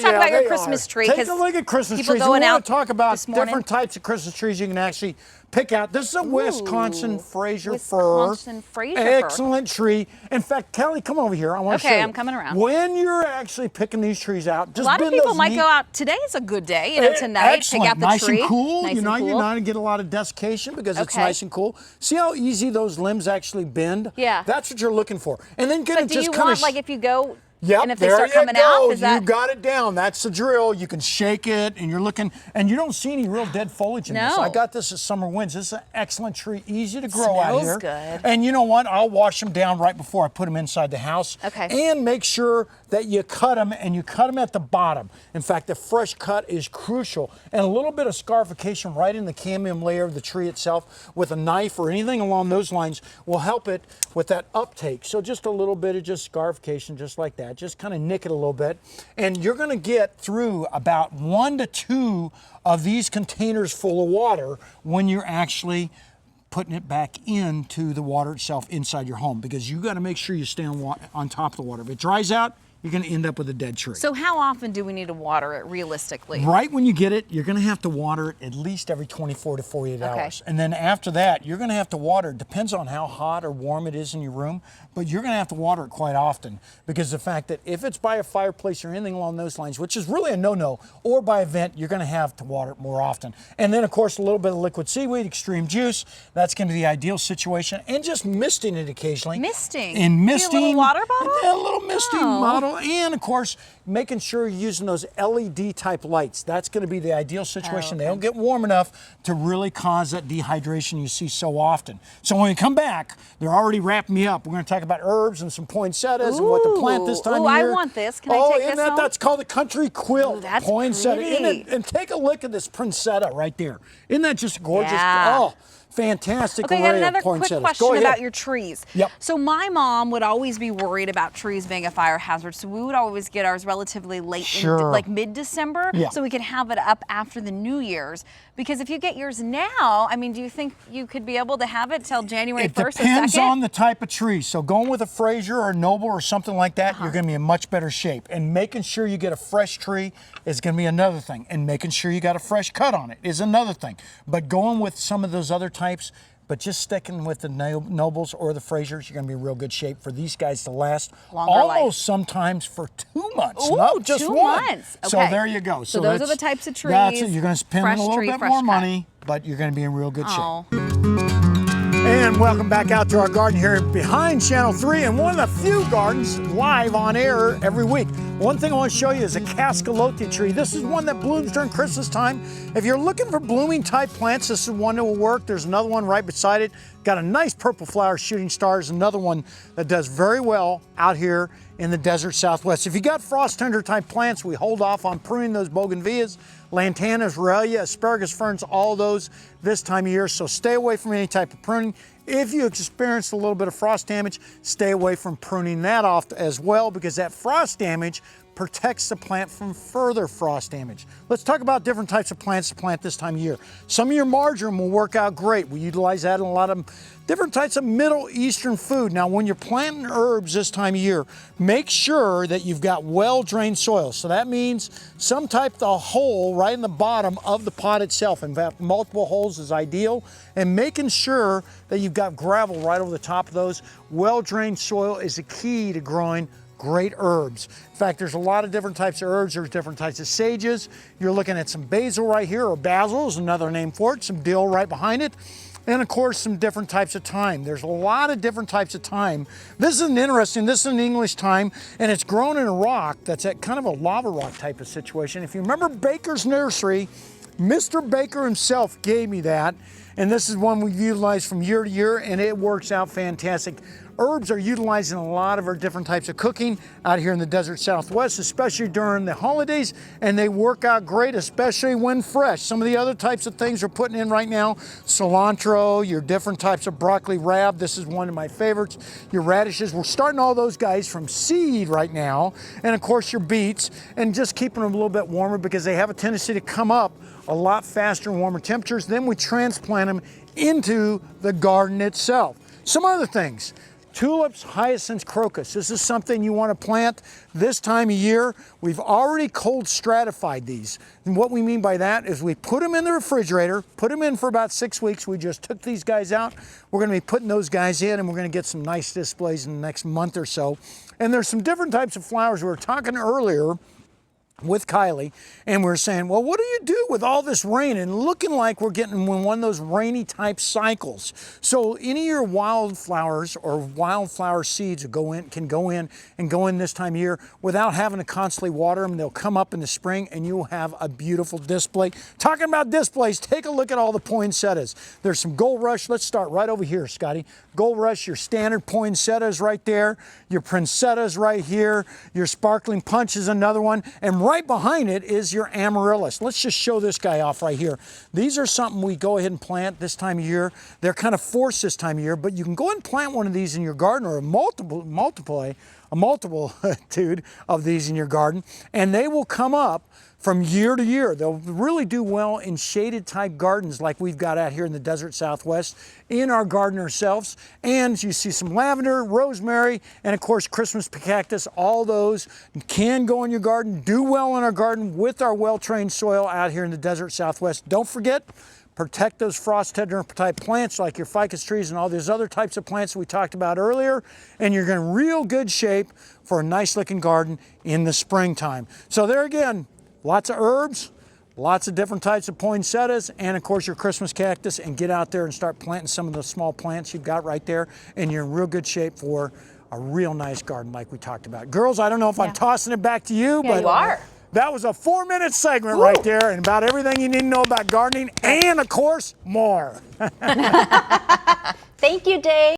Talk about your Christmas tree. Take a look at Christmas trees. We want to talk about different types of Christmas trees you can actually pick out. This is a Wisconsin Fraser fir. Excellent tree. In fact, Kelly, come over here. I want to show you. Okay, I'm coming around. When you're actually picking these trees out, just a lot of people might go out. Today is a good day, tonight. Excellent. Pick out the nice tree. And cool. Nice you're not going to get a lot of desiccation because it's nice and cool. See how easy those limbs actually bend? Yeah. That's what you're looking for. And then do you want, like, if you go, yep, and if they start coming out, is that? You got it down. That's the drill. You can shake it, and you're looking, and you don't see any real dead foliage in this. I got this at Summer Winds. This is an excellent tree, easy to grow out here. Good. And you know what? I'll wash them down right before I put them inside the house. Okay. And make sure that you cut them, and you cut them at the bottom. In fact, the fresh cut is crucial. And a little bit of scarification right in the cambium layer of the tree itself with a knife or anything along those lines will help it with that uptake. So just a little bit of just scarification, just like that. Just kind of nick it a little bit. And you're going to get through about 1 to 2 of these containers full of water when you're actually putting it back into the water itself inside your home, because you got to make sure you stay on top of the water. If it dries out, you're going to end up with a dead tree. So how often do we need to water it realistically? Right when you get it, you're going to have to water it at least every 24 to 48 hours. And then after that, you're going to have to water. It depends on how hot or warm it is in your room, but you're going to have to water it quite often, because the fact that if it's by a fireplace or anything along those lines, which is really a no-no, or by a vent, you're going to have to water it more often. And then, of course, a little bit of liquid seaweed, extreme juice, that's going to be the ideal situation. And just misting it occasionally. Misting? And misting. A little water bottle? A little misting bottle. And of course, making sure you're using those LED type lights. That's going to be the ideal situation. They don't get warm enough to really cause that dehydration you see so often. So when we come back, they're already wrapping me up. We're going to talk about herbs and some poinsettias and what to plant this time of year. I want this. Can I take this home? That's called the country quilt. Ooh, that's poinsettia. pretty. And take a look at this poinsettia right there. Isn't that just gorgeous? Yeah. Oh, fantastic Okay, I got another quick question about your trees. Yep. So my mom would always be worried about trees being a fire hazard, so we would always get ours relatively late, like mid-December, so we could have it up after the New Year's. Because if you get yours now, I mean, do you think you could be able to have it till January 1st or 2nd? It depends on the type of tree. So going with a Fraser or a Noble or something like that, you're going to be in much better shape. And making sure you get a fresh tree is going to be another thing. And making sure you got a fresh cut on it is another thing. But going with some of those other types, but just sticking with the Nobles or the Frasers, you're going to be in real good shape for these guys to last almost sometimes for 2 months. Ooh, no, just 2 one. months. Okay. So there you go. So those are the types of trees. That's it. You're going to spend a little bit more money, but you're going to be in real good shape. And welcome back out to our garden here behind Channel 3, and one of the few gardens live on air every week. One thing I want to show you is a Cascalotia tree. This is one that blooms during Christmas time. If you're looking for blooming type plants, this is one that will work. There's another one right beside it. Got a nice purple flower, shooting stars, another one that does very well out here in the desert Southwest. If you got frost tender type plants, we hold off on pruning those bougainvilleas, lantanas, Relia, asparagus ferns, all those this time of year. So stay away from any type of pruning. If you experience a little bit of frost damage, stay away from pruning that off as well, because that frost damage protects the plant from further frost damage. Let's talk about different types of plants to plant this time of year. Some of your marjoram will work out great. We utilize that in a lot of different types of Middle Eastern food. Now, when you're planting herbs this time of year, make sure that you've got well-drained soil. So that means some type of hole right in the bottom of the pot itself. In fact, multiple holes is ideal. And making sure that you've got gravel right over the top of those. Well-drained soil is the key to growing great herbs. In fact, there's a lot of different types of herbs. There's different types of sages. You're looking at some basil right here, or basil is another name for it, some dill right behind it, and of course some different types of thyme. There's a lot of different types of thyme. This is this is an English thyme, and it's grown in a rock that's at kind of a lava rock type of situation. If you remember Baker's Nursery, Mr. Baker himself gave me that, and this is one we've utilized from year to year, and it works out fantastic. Herbs are utilized in a lot of our different types of cooking out here in the desert Southwest, especially during the holidays, and they work out great, especially when fresh. Some of the other types of things we're putting in right now, cilantro, your different types of broccoli rab, this is one of my favorites, your radishes. We're starting all those guys from seed right now, and of course your beets, and just keeping them a little bit warmer because they have a tendency to come up a lot faster in warmer temperatures. Then we transplant them into the garden itself. Some other things. Tulips, hyacinths, crocus. This is something you want to plant this time of year. We've already cold stratified these. And what we mean by that is we put them in the refrigerator, put them in for about 6 weeks. We just took these guys out. We're going to be putting those guys in, and we're going to get some nice displays in the next month or so. And there's some different types of flowers. We were talking earlier with Kylie, and we're saying, well, what do you do with all this rain and looking like we're getting one of those rainy type cycles? So any of your wildflowers or wildflower seeds can go in this time of year without having to constantly water them. They'll come up in the spring and you'll have a beautiful display. Talking about displays, take a look at all the poinsettias. There's some Gold Rush. Let's start right over here, Scotty. Gold Rush, your standard poinsettias right there, your Princettas right here, your Sparkling Punch is another one, and right behind it is your Amaryllis. Let's just show this guy off right here. These are something we go ahead and plant this time of year. They're kind of forced this time of year, but you can go ahead and plant one of these in your garden, or a multitude of these in your garden, and they will come up from year to year. They'll really do well in shaded type gardens like we've got out here in the desert Southwest in our garden ourselves. And you see some lavender, rosemary, and of course Christmas cactus. All those can go in your garden, do well in our garden with our well-trained soil out here in the desert Southwest. Don't forget, protect those frost tolerant type plants like your ficus trees and all these other types of plants that we talked about earlier, and you're in real good shape for a nice looking garden in the springtime. So there again, lots of herbs, lots of different types of poinsettias, and of course your Christmas cactus, and get out there and start planting some of the small plants you've got right there, and you're in real good shape for a real nice garden like we talked about. Girls, I don't know if I'm tossing it back to you, but you are. That was a 4-minute segment right there, and about everything you need to know about gardening, and of course, more. Thank you, Dave.